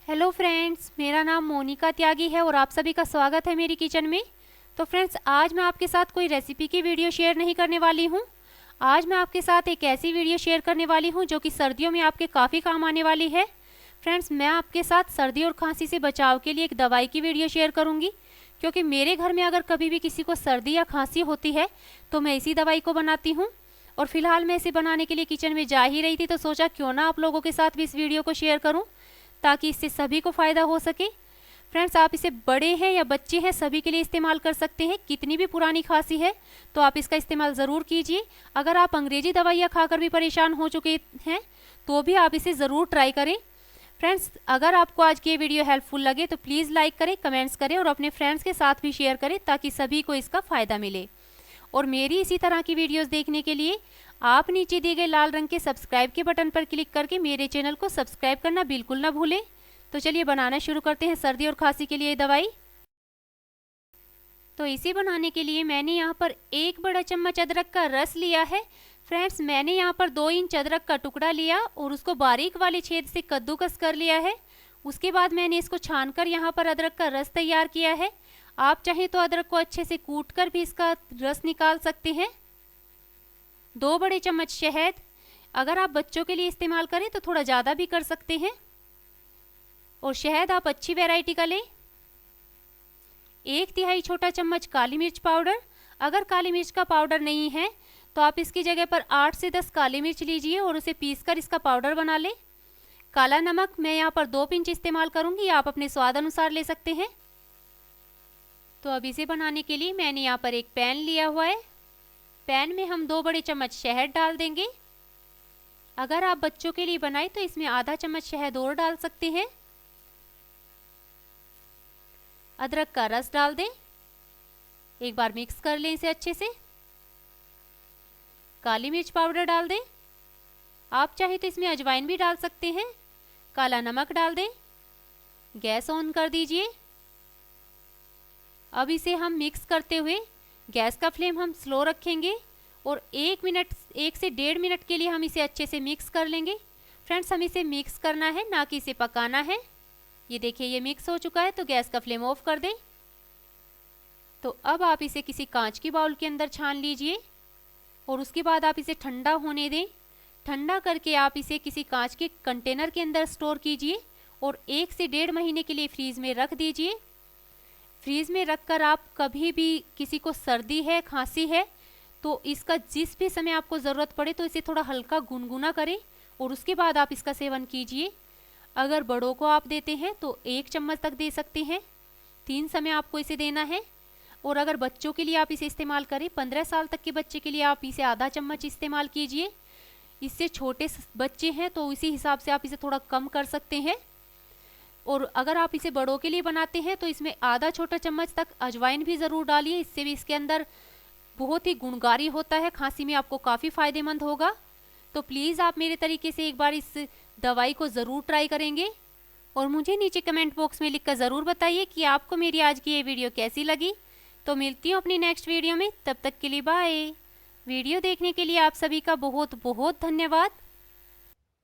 Hello friends, मेरा नाम मोनिका त्यागी है और आप सभी का स्वागत है मेरी किचन में। तो फ्रेंड्स, आज मैं आपके साथ कोई रेसिपी की वीडियो शेयर नहीं करने वाली हूँ। आज मैं आपके साथ एक ऐसी वीडियो शेयर करने वाली हूँ जो कि सर्दियों में आपके काफ़ी काम आने वाली है। फ्रेंड्स, मैं आपके साथ सर्दी और खांसी से बचाव के लिए एक दवाई की वीडियो शेयर करूँगी, क्योंकि मेरे घर में अगर कभी भी किसी को सर्दी या खांसी होती है तो मैं इसी दवाई को बनाती हूँ। और फिलहाल मैं इसे बनाने के लिए किचन में जा ही रही थी, तो सोचा क्यों ना आप लोगों के साथ भी इस वीडियो को शेयर करूं, ताकि इससे सभी को फ़ायदा हो सके। फ्रेंड्स, आप इसे बड़े हैं या बच्चे हैं सभी के लिए इस्तेमाल कर सकते हैं। कितनी भी पुरानी खांसी है तो आप इसका इस्तेमाल ज़रूर कीजिए। अगर आप अंग्रेजी दवाइयाँ खाकर भी परेशान हो चुके हैं तो भी आप इसे ज़रूर ट्राई करें। फ्रेंड्स, अगर आपको आज की ये वीडियो हेल्पफुल लगे तो प्लीज़ लाइक करें, कमेंट्स करें और अपने फ्रेंड्स के साथ भी शेयर करें, ताकि सभी को इसका फ़ायदा मिले। और मेरी इसी तरह की वीडियोस देखने के लिए आप नीचे दिए गए लाल रंग के सब्सक्राइब के बटन पर क्लिक करके मेरे चैनल को सब्सक्राइब करना बिल्कुल ना भूलें। तो चलिए बनाना शुरू करते हैं सर्दी और खांसी के लिए दवाई। तो इसे बनाने के लिए मैंने यहाँ पर 1 बड़ा चम्मच अदरक का रस लिया है। फ्रेंड्स, मैंने यहाँ पर 2 इंच अदरक का टुकड़ा लिया और उसको बारीक वाले छेद से कद्दूकस कर लिया है। उसके बाद मैंने इसको छानकर यहाँ पर अदरक का रस तैयार किया है। आप चाहें तो अदरक को अच्छे से कूटकर भी इसका रस निकाल सकते हैं। 2 बड़े चम्मच शहद, अगर आप बच्चों के लिए इस्तेमाल करें तो थोड़ा ज़्यादा भी कर सकते हैं। और शहद आप अच्छी वैरायटी का लें। 1 तिहाई छोटा चम्मच काली मिर्च पाउडर, अगर काली मिर्च का पाउडर नहीं है तो आप इसकी जगह पर 8 से 10 काली मिर्च लीजिए और उसे पीसकर इसका पाउडर बना लें। काला नमक मैं यहाँ पर 2 पिंच इस्तेमाल करूँगी, आप अपने स्वाद अनुसार ले सकते हैं। तो अब इसे बनाने के लिए मैंने यहाँ पर एक पैन लिया हुआ है। पैन में हम 2 बड़े चम्मच शहद डाल देंगे। अगर आप बच्चों के लिए बनाएं तो इसमें आधा चम्मच शहद और डाल सकते हैं। अदरक का रस डाल दें, एक बार मिक्स कर लें इसे अच्छे से। काली मिर्च पाउडर डाल दें, आप चाहे तो इसमें अजवाइन भी डाल सकते हैं। काला नमक डाल दें। गैस ऑन कर दीजिए। अब इसे हम मिक्स करते हुए गैस का फ्लेम हम स्लो रखेंगे और 1 से 1.5 मिनट के लिए हम इसे अच्छे से मिक्स कर लेंगे। फ्रेंड्स, हम इसे मिक्स करना है, ना कि इसे पकाना है। ये देखिए, ये मिक्स हो चुका है, तो गैस का फ्लेम ऑफ कर दें। तो अब आप इसे किसी कांच की बाउल के अंदर छान लीजिए और उसके बाद आप इसे ठंडा होने दें। ठंडा करके आप इसे किसी कांच के कंटेनर के अंदर स्टोर कीजिए और 1 से 1.5 महीने के लिए फ्रीज में रख दीजिए। फ्रीज में रखकर आप कभी भी किसी को सर्दी है, खांसी है, तो इसका जिस भी समय आपको ज़रूरत पड़े तो इसे थोड़ा हल्का गुनगुना करें और उसके बाद आप इसका सेवन कीजिए। अगर बड़ों को आप देते हैं तो 1 चम्मच तक दे सकते हैं। 3 समय आपको इसे देना है। और अगर बच्चों के लिए आप इसे इस्तेमाल करें, 15 साल तक के बच्चे के लिए आप इसे आधा चम्मच इस्तेमाल कीजिए। इससे छोटे बच्चे हैं तो इसी हिसाब से आप इसे थोड़ा कम कर सकते हैं। और अगर आप इसे बड़ों के लिए बनाते हैं तो इसमें आधा छोटा चम्मच तक अजवाइन भी ज़रूर डालिए। इससे भी इसके अंदर बहुत ही गुणकारी होता है, खांसी में आपको काफ़ी फ़ायदेमंद होगा। तो प्लीज़ आप मेरे तरीके से एक बार इस दवाई को ज़रूर ट्राई करेंगे और मुझे नीचे कमेंट बॉक्स में लिखकर ज़रूर बताइए कि आपको मेरी आज की ये वीडियो कैसी लगी। तो मिलती हूँ अपनी नेक्स्ट वीडियो में, तब तक के लिए बाय। वीडियो देखने के लिए आप सभी का बहुत बहुत धन्यवाद।